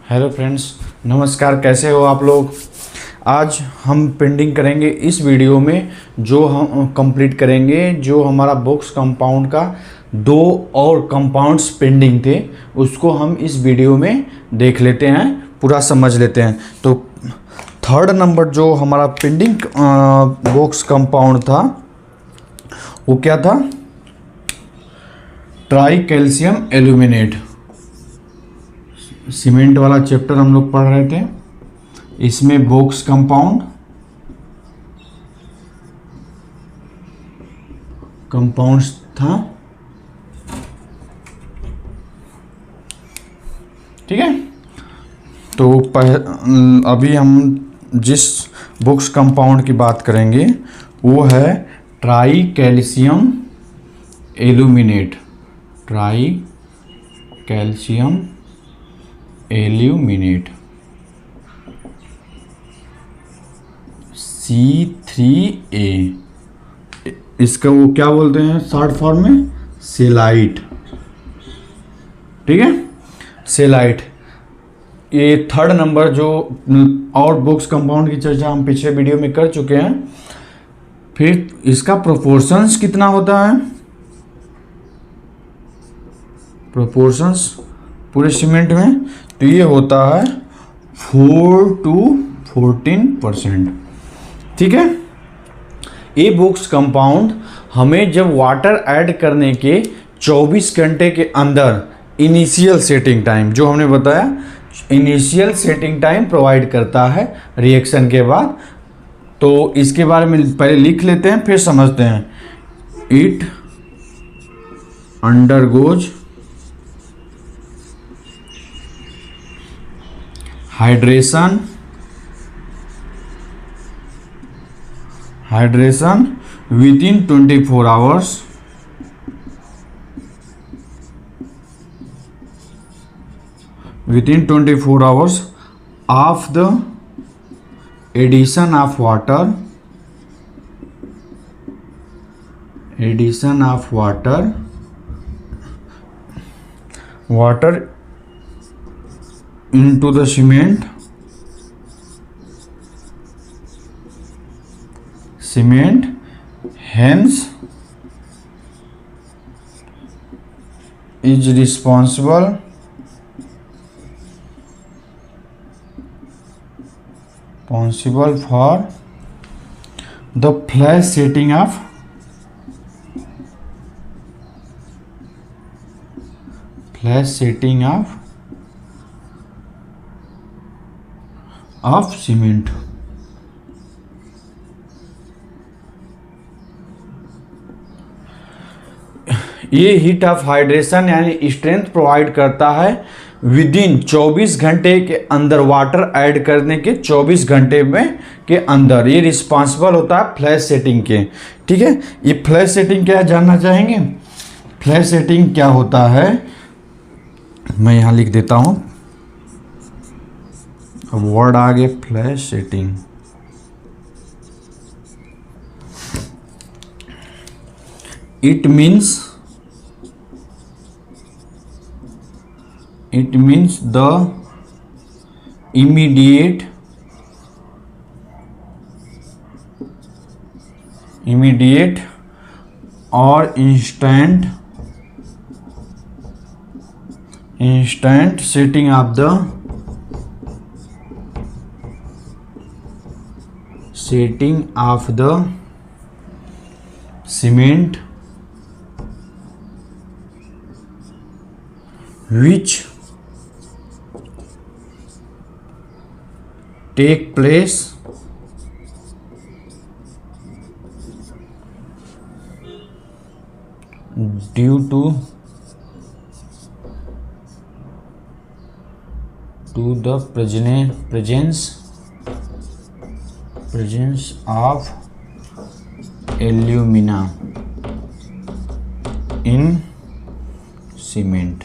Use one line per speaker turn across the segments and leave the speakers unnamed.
Hello friends, नमस्कार। कैसे हो आप लोग। आज हम पेंडिंग करेंगे इस वीडियो में, जो हम कंप्लीट करेंगे जो हमारा बॉक्स कंपाउंड का दो और कंपाउंड्स पेंडिंग थे, उसको हम इस वीडियो में देख लेते हैं, पूरा समझ लेते हैं। तो थर्ड नंबर जो हमारा पेंडिंग बॉक्स कंपाउंड था वो क्या था? Try calcium aluminate. सीमेंट वाला चैप्टर हम लोग पढ़ रहे थे। इसमें बॉक्स कंपाउंड्स था, ठीक है। तो अभी हम जिस बॉक्स कंपाउंड की बात करेंगे वो है try calcium aluminate. Try calcium aluminate C3A। इसका वो क्या बोलते हैं शॉर्ट फॉर्म में? सेलाइट, ठीक है, सेलाइट। ये थर्ड नंबर जो और बॉक्स कंपाउंड की चर्चा हम पिछले वीडियो में कर चुके हैं। फिर इसका प्रोपोर्शंस कितना होता है? प्रोपोर्शंस पूरे सीमेंट में तो ये होता है 4 to 14%, ठीक है। ये बॉक्स कंपाउंड हमें जब वाटर ऐड करने के 24 घंटे के अंदर इनिशियल सेटिंग टाइम, जो हमने बताया इनिशियल सेटिंग टाइम प्रोवाइड करता है रिएक्शन के बाद। तो इसके बारे में पहले लिख लेते हैं, फिर समझते हैं। It undergoes hydration within 24 hours of the addition of water into the cement hence is responsible for the flash setting of cement। ये हीट ऑफ हाइड्रेशन यानी स्ट्रेंथ प्रोवाइड करता है विदिन 24 घंटे के अंदर, वाटर ऐड करने के 24 घंटे में के अंदर ये रिस्पॉन्सिबल होता है फ्लैश सेटिंग के, ठीक है। ये फ्लैश सेटिंग क्या जानना चाहेंगे? फ्लैश सेटिंग क्या होता है मैं यहाँ लिख देता हूँ। अब वर्ड आ गया flash setting. It means the immediate or instant setting of the cement which take place due to the presence of alumina in cement।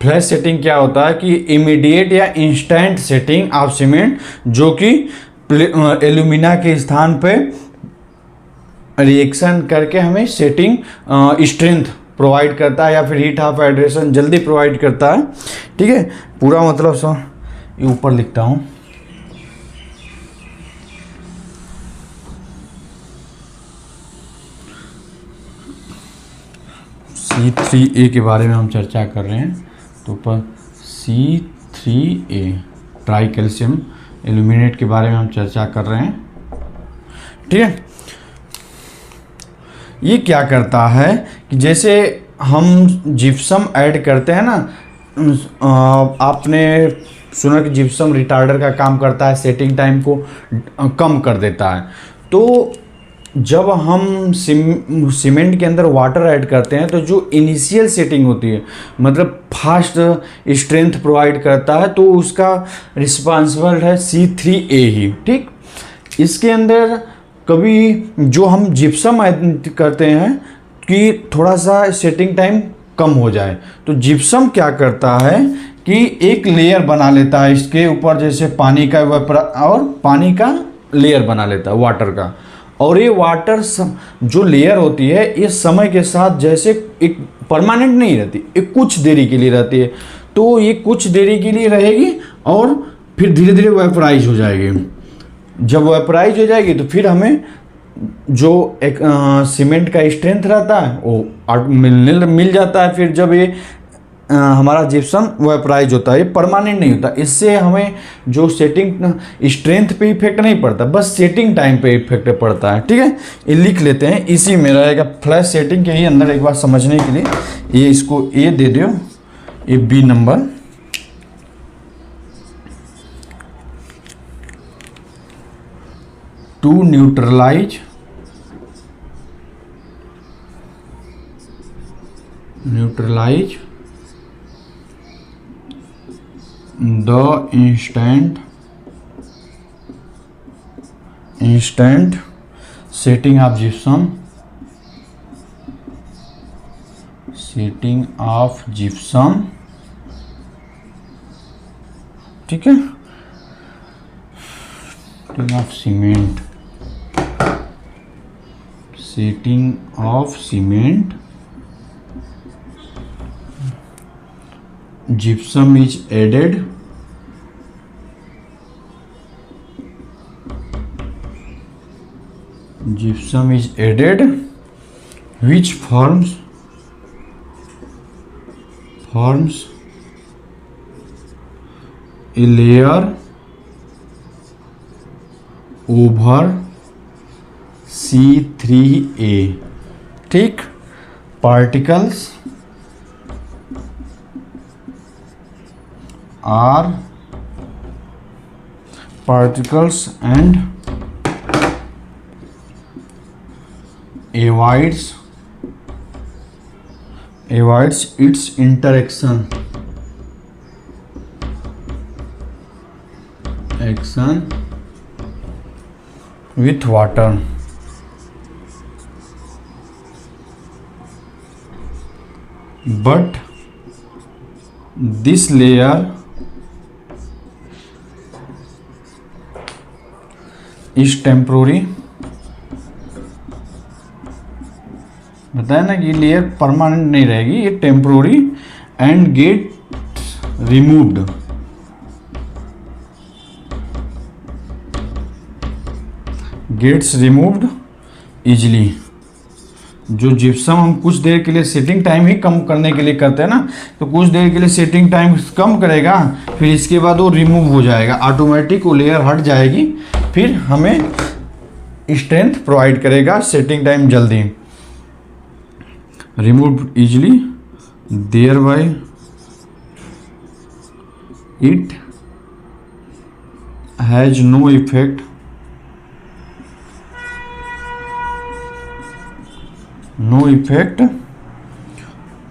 Flash setting क्या होता है कि इमीडिएट या इंस्टेंट सेटिंग ऑफ सीमेंट, जो कि alumina के स्थान पे रिएक्शन करके हमें सेटिंग स्ट्रेंथ प्रोवाइड करता है या फिर हीट ऑफ हाइड्रेशन जल्दी प्रोवाइड करता है। ठीक है, पूरा मतलब सो ये ऊपर लिखता हूँ। C3A के बारे में हम चर्चा कर रहे हैं, तो ऊपर C3A ट्राई कैल्शियम एल्यूमिनेट के बारे में हम चर्चा कर रहे हैं। ठीक है, ये क्या करता है कि जैसे हम जिप्सम ऐड करते हैं ना, आपने सुना कि जिप्सम रिटार्डर का काम करता है, सेटिंग टाइम को कम कर देता है। तो जब हम सीमेंट के अंदर वाटर ऐड करते हैं तो जो इनिशियल सेटिंग होती है, मतलब फास्ट स्ट्रेंथ प्रोवाइड करता है, तो उसका रिस्पॉन्सिबल है C3A ही। ठीक, इसके अंदर कभी जो हम जिप्सम ऐड करते हैं कि थोड़ा सा सेटिंग टाइम कम हो जाए, तो जिप्सम क्या करता है कि एक लेयर बना लेता है इसके ऊपर, जैसे पानी का और पानी का लेयर बना लेता है वाटर का। और ये वाटर जो लेयर होती है ये समय के साथ जैसे एक परमानेंट नहीं रहती, एक कुछ देरी के लिए रहती है, तो ये कुछ देरी के लिए रहेगी और फिर धीरे धीरे वेपराइज हो जाएगी। जब वेपराइज हो जाएगी तो फिर हमें जो एक सीमेंट का स्ट्रेंथ रहता है वो मिल जाता है। फिर जब ये हमारा जिप्सम वेपराइज होता है, ये परमानेंट नहीं होता, इससे हमें जो सेटिंग स्ट्रेंथ पे इफेक्ट नहीं पड़ता, बस सेटिंग टाइम पे इफेक्ट पड़ता है। ठीक है, ये लिख लेते हैं, इसी में रहेगा फ्लैश सेटिंग के ही अंदर। एक बार समझने के लिए ये इसको ए दे दो, ये B number. To neutralize the instant setting of gypsum, ठीक है, setting of cement, gypsum is added, which forms a layer over C3A। ठीक, particles and avoids its interaction with water। But this layer is temporary। बताया ना कि ये layer permanent नहीं रहेगी, ये temporary and gets removed easily. जो gypsum हम कुछ देर के लिए सेटिंग टाइम ही कम करने के लिए करते हैं ना, तो कुछ देर के लिए सेटिंग टाइम कम करेगा, फिर इसके बाद वो रिमूव हो जाएगा, ऑटोमेटिक वो लेयर हट जाएगी, फिर हमें स्ट्रेंथ प्रोवाइड करेगा, सेटिंग टाइम जल्दी। Removed easily, thereby it has no effect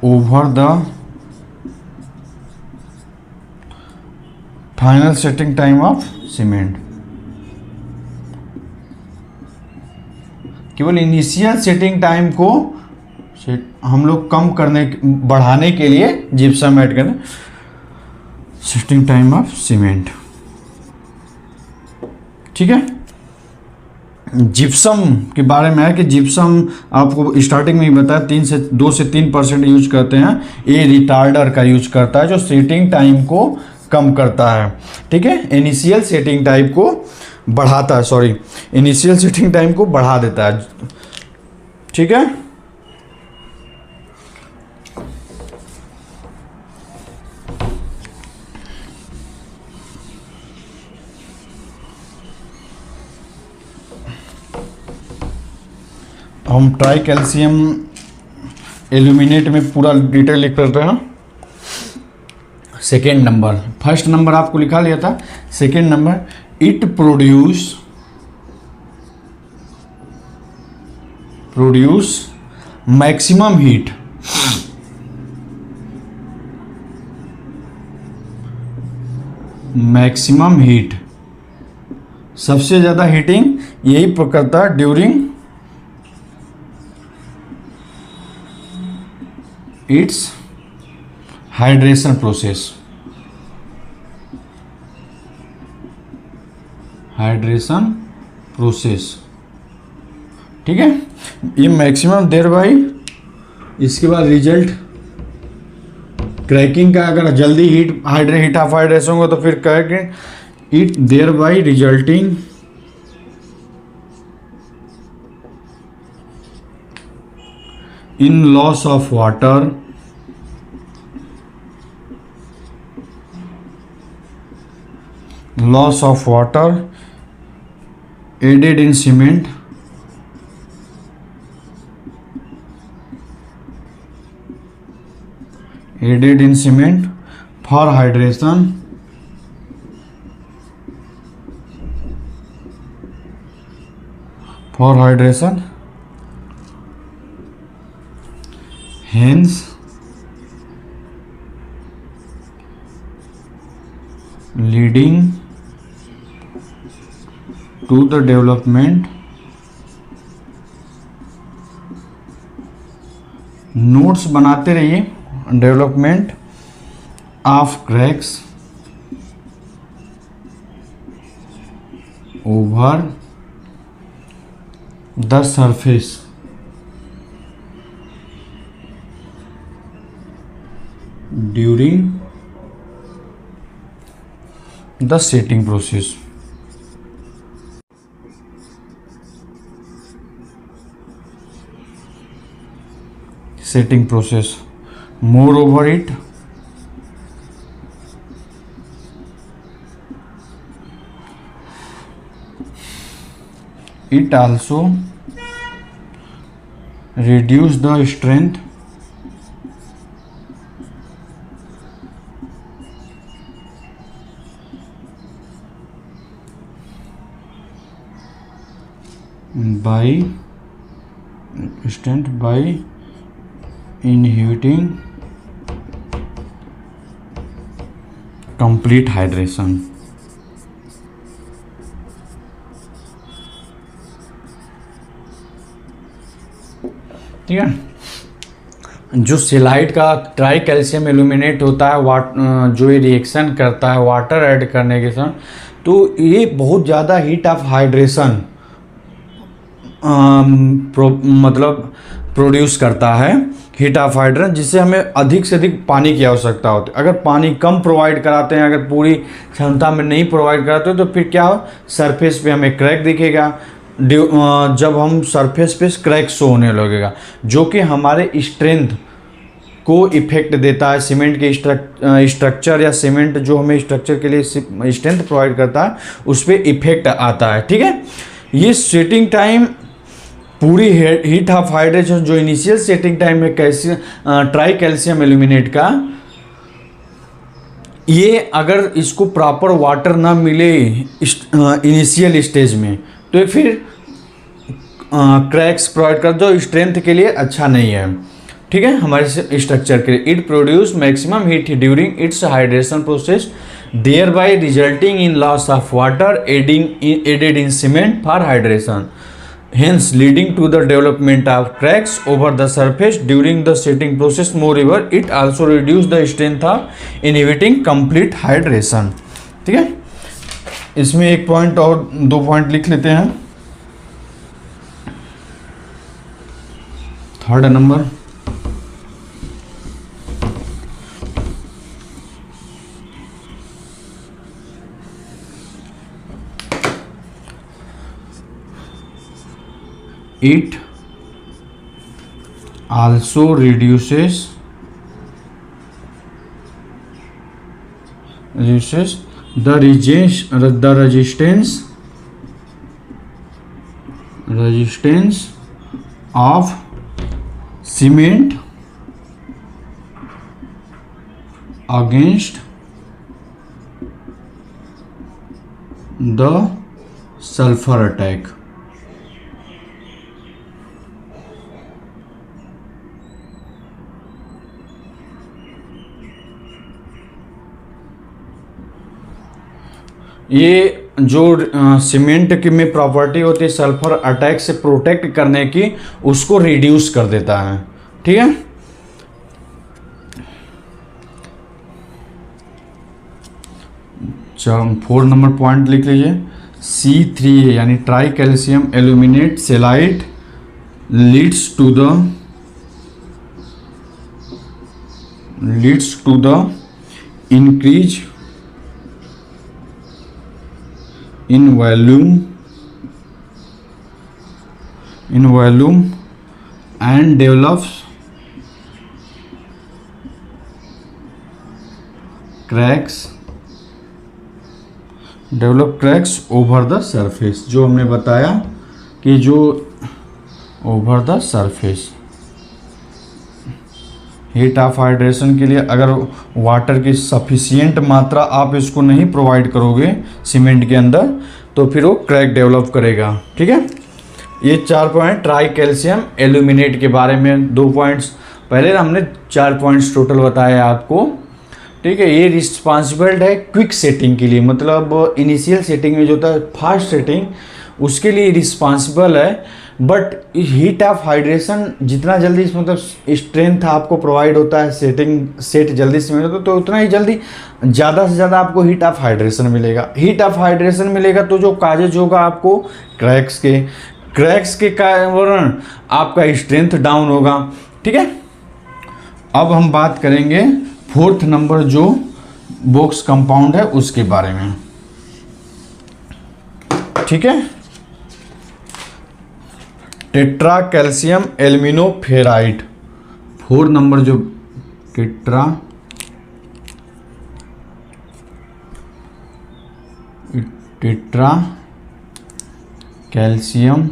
over the final setting time of cement। केवल इनिशियल सेटिंग टाइम को हम लोग बढ़ाने के लिए जिप्सम ऐड करें, सेटिंग टाइम ऑफ सीमेंट। ठीक है, जिप्सम के बारे में है कि जिप्सम आपको स्टार्टिंग में ही बताया 2 से 3% यूज करते हैं। ये रिटार्डर का यूज करता है जो सेटिंग टाइम को कम करता है, ठीक है, इनिशियल सेटिंग टाइम को बढ़ाता है, सॉरी इनिशियल सेटिंग टाइम को बढ़ा देता है, ठीक है। हम ट्राई कैल्शियम एल्यूमिनेट में पूरा डिटेल लिख करते हैं। सेकेंड नंबर, फर्स्ट नंबर आपको लिखा लिया था, second number it produce maximum heat, maximum heat, सबसे ज़्यादा हीटिंग यही करता है during its hydration process, hydration process, ठीक है। ये मैक्सिमम देर बाई, इसके बाद रिजल्ट क्रैकिंग का, अगर जल्दी हीट ऑफ हाइड्रेशन हो तो फिर cracking it there by resulting in loss of water, loss of water added in cement, added in cement for hydration, for hydration, hence leading to the development, notes बनाते रहिए, development of cracks over the surface during the setting process, setting process. Moreover, it also reduce the strength by inhibiting complete hydration, ठीक है। जो Celite का try calcium aluminate होता है, जो ये रिएक्शन करता है वाटर ऐड करने के समय, तो ये बहुत ज़्यादा हीट ऑफ हाइड्रेशन मतलब प्रोड्यूस करता है, हीट ऑफ हाइड्रेशन, जिससे हमें अधिक से अधिक पानी की आवश्यकता होती है। अगर पानी कम प्रोवाइड कराते हैं, अगर पूरी क्षमता में नहीं प्रोवाइड कराते हो, तो फिर क्या हो, सरफेस पे हमें क्रैक दिखेगा। जब हम सरफेस पे क्रैक शो होने लगेगा, जो कि हमारे स्ट्रेंथ को इफेक्ट देता है। सीमेंट के स्ट्रक्चर या सीमेंट जो हमें स्ट्रक्चर के लिए स्ट्रेंथ प्रोवाइड करता है, उस पर इफेक्ट आता है, ठीक है। ये सेटिंग टाइम पूरी हीट ऑफ हाइड्रेशन जो इनिशियल सेटिंग टाइम है ट्राई कैल्शियम एल्यूमिनेट का, ये अगर इसको प्रॉपर वाटर ना मिले इनिशियल स्टेज में, तो फिर क्रैक्स प्रोवाइड कर दो, स्ट्रेंथ के लिए अच्छा नहीं है, ठीक है, हमारे स्ट्रक्चर के लिए। It produce maximum heat during its hydration process, thereby resulting in loss of water added in cement for hydration, hence leading to the development of cracks over the surface during the setting process. Moreover, it also reduce the strength of inhibiting complete hydration, ठीक है। इसमें एक point और 2 point लिख लेते हैं। Third number, it also reduces the resistance of cement against the sulfur attack. ये जो सीमेंट की में प्रॉपर्टी होती है सल्फर अटैक से प्रोटेक्ट करने की, उसको रिड्यूस कर देता है। ठीक है, चलो 4 नंबर पॉइंट लिख लीजिए। C3A यानी tri calcium aluminate celite leads to the increase in volume and develops cracks over the surface। जो हमने बताया कि जो over the surface heat of hydration के लिए अगर वाटर की सफिशियंट मात्रा आप इसको नहीं प्रोवाइड करोगे सीमेंट के अंदर, तो फिर वो क्रैक डेवलप करेगा। ठीक है, ये 4 पॉइंट ट्राई कैल्शियम एल्यूमिनेट के बारे में, 2 पॉइंट्स पहले हमने 4 पॉइंट्स टोटल बताया आपको। ठीक है, ये रिस्पॉन्सिबल है क्विक सेटिंग के लिए, मतलब इनिशियल सेटिंग में जो होता है फास्ट सेटिंग, उसके लिए रिस्पॉन्सिबल है। बट हीट ऑफ हाइड्रेशन जितना जल्दी मतलब स्ट्रेंथ आपको प्रोवाइड होता है, सेट जल्दी से मिलेगा तो उतना ही जल्दी ज़्यादा से ज़्यादा आपको हीट ऑफ हाइड्रेशन मिलेगा। हीट ऑफ हाइड्रेशन मिलेगा तो जो काजेज होगा आपको क्रैक्स के कारण आपका स्ट्रेंथ डाउन होगा। ठीक है, अब हम बात करेंगे 4th नंबर जो बॉक्स कंपाउंड है उसके बारे में। ठीक है, tetra calcium alumino ferrite, 4 number जो tetra calcium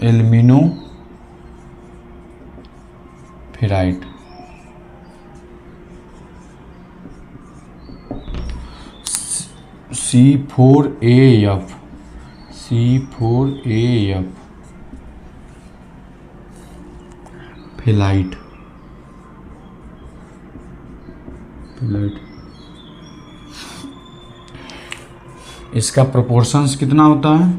alumino ferrite, C4AF felite. इसका प्रोपोर्शंस कितना होता है?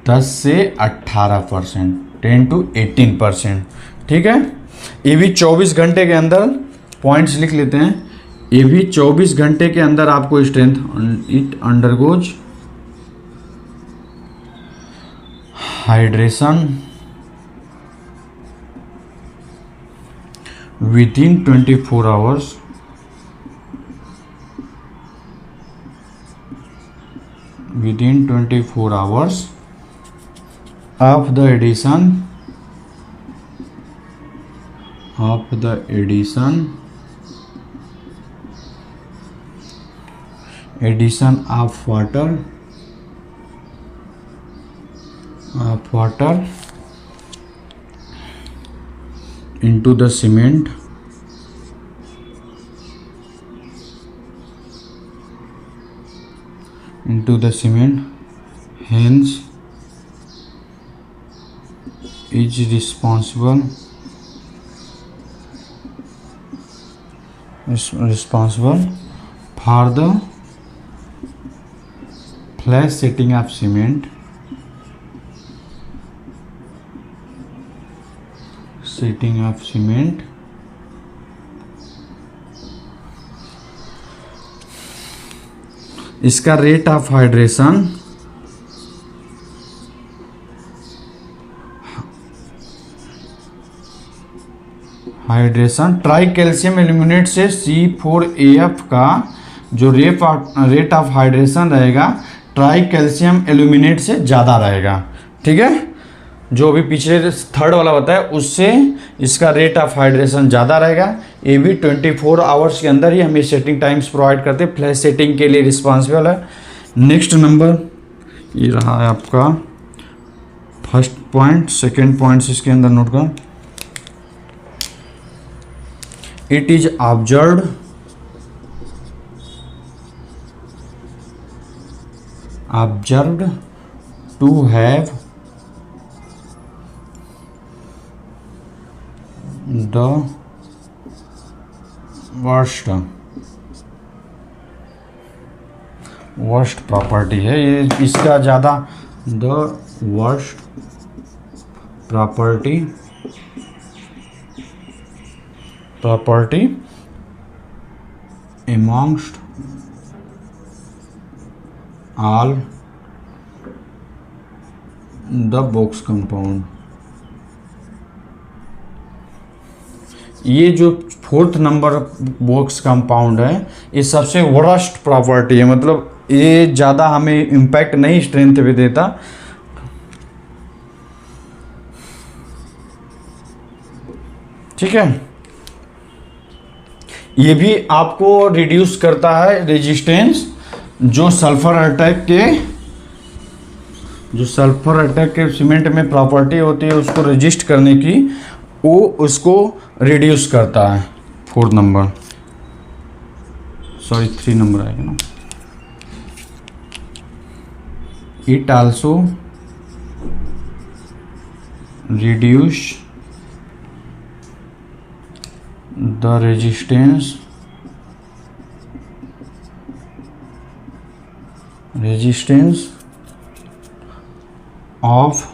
10 से 18%, 10 to 18%। ठीक है, ये भी 24 घंटे के अंदर, पॉइंट्स लिख लेते हैं, ये भी 24 घंटे के अंदर आपको strength, it undergoes hydration within 24 hours of the addition of water into the cement hence is responsible for the flash setting of cement, इसका rate of hydration hydration, try calcium aluminate से C4AF का जो rate of hydration रहेगा try calcium aluminate से ज़्यादा रहेगा। ठीक है, जो भी पीछे थर्ड वाला बताया उससे इसका रेट ऑफ हाइड्रेशन ज़्यादा रहेगा। ये भी 24 आवर्स के अंदर ही हमें सेटिंग टाइम्स प्रोवाइड करते हैं, फ्लैश सेटिंग के लिए रिस्पॉन्सिबल है। नेक्स्ट नंबर ये रहा है आपका फर्स्ट पॉइंट, सेकेंड पॉइंट इसके अंदर नोट कर। It is observed to have the worst property है ये, इसका ज़्यादा the worst property amongst all the box compound। ये जो फोर्थ नंबर बॉक्स कंपाउंड है ये सबसे वर्स्ट प्रॉपर्टी है, मतलब ये ज़्यादा हमें इम्पैक्ट नहीं स्ट्रेंथ भी देता। ठीक है, ये भी आपको रिड्यूस करता है रेजिस्टेंस, जो सल्फर अटैक के सीमेंट में प्रॉपर्टी होती है उसको रेजिस्ट करने की, वो उसको रिड्यूस करता है। फोर्थ नंबर, सॉरी 3 नंबर आएगा ना। It also reduce the resistance of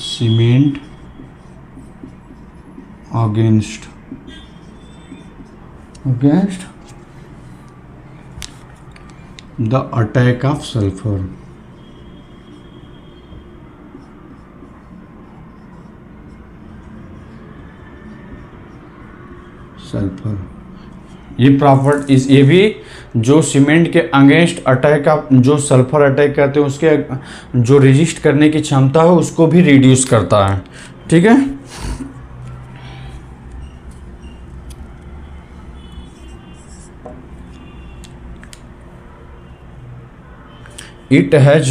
cement against the attack of sulfur। ये भी जो सीमेंट के अगेंस्ट अटैक का जो सल्फर अटैक करते हैं उसके जो रेजिस्ट करने की क्षमता है उसको भी रिड्यूस करता है। ठीक है, it has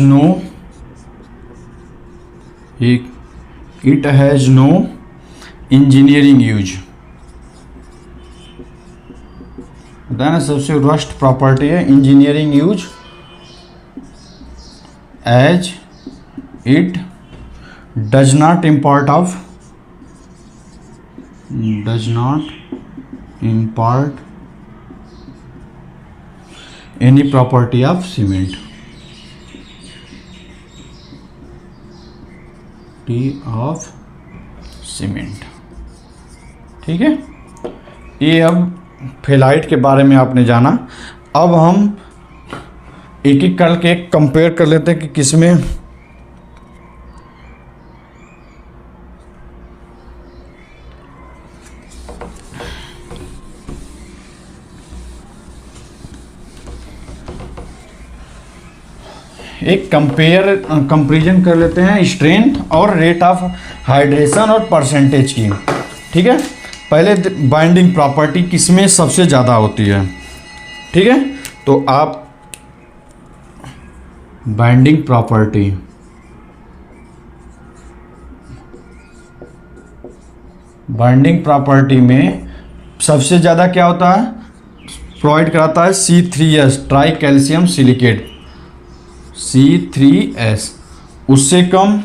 no engineering use. बताया ना, सबसे वर्स्ट प्रॉपर्टी है engineering use, as it does not impart any property of cement। ठीक है, ये अब फेलाइट के बारे में आपने जाना। अब हम एक एक करके कंपेयर कर लेते हैं कि किसमें एक कंपेरिजन कर लेते हैं स्ट्रेंथ और रेट ऑफ हाइड्रेशन और परसेंटेज की। ठीक है, पहले बाइंडिंग प्रॉपर्टी किसमें सबसे ज़्यादा होती है। ठीक है, तो आप बाइंडिंग प्रॉपर्टी में सबसे ज़्यादा क्या होता है, प्रोवाइड कराता है C3S try calcium silicate, C3S। उससे कम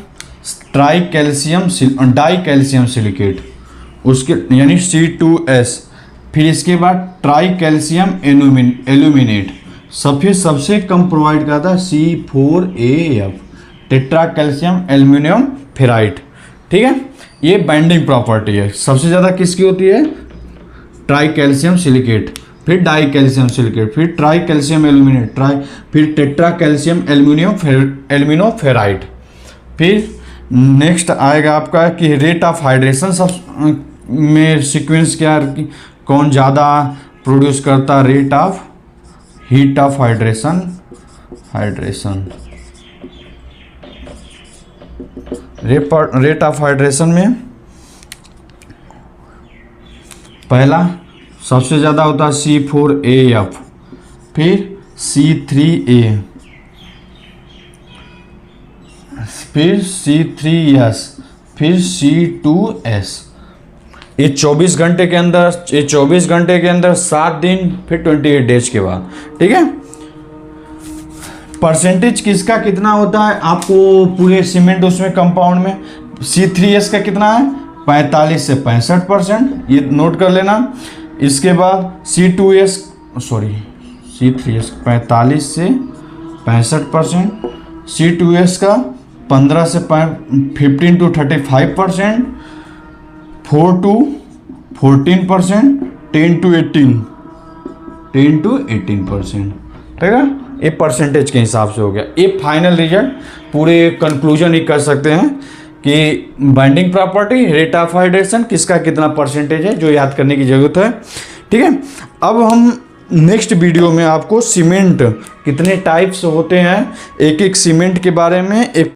डाई कैल्शियम सिलिकेट, उसके यानी C2S। फिर इसके बाद ट्राई कैल्शियम एल्यूमिनेट, सबसे कम प्रोवाइड करता है C4AF tetra calcium aluminium ferrite. ठीक है, ये बाइंडिंग प्रॉपर्टी है। सबसे ज़्यादा किसकी होती है, ट्राई कैल्शियम सिलिकेट, फिर डाई कैल्शियम सिलिकेट, फिर ट्राई कैल्शियम एल्यूमिनेट, फिर टेट्रा कैल्शियम एल्यूमिनो फेराइट, फिर नेक्स्ट आएगा आपका कि रेट ऑफ हाइड्रेशन सब में सीक्वेंस क्या, कौन ज़्यादा प्रोड्यूस करता, rate of heat of hydration rate of hydration में पहला सबसे ज़्यादा होता है C4AF, फिर C3A, फिर C3S, फिर C2S। ये 24 घंटे के अंदर 7 दिन, फिर 28 डेज के बाद। ठीक है, परसेंटेज किसका कितना होता है आपको पूरे सीमेंट उसमें कंपाउंड में, C3S का कितना है 45 से 65%, ये नोट कर लेना। इसके बाद C3S 45 से 65%, C2S का 15 से 15 to 35%, 4 to 14%, 10 to 18%। ठीक है, ये परसेंटेज के हिसाब से हो गया। ये फाइनल रिजल्ट पूरे कंक्लूजन ही कर सकते हैं कि binding property, rate of hydration किसका कितना परसेंटेज है, जो याद करने की ज़रूरत है। ठीक है, अब हम नेक्स्ट वीडियो में आपको सीमेंट कितने टाइप्स होते हैं, एक एक सीमेंट के बारे में एक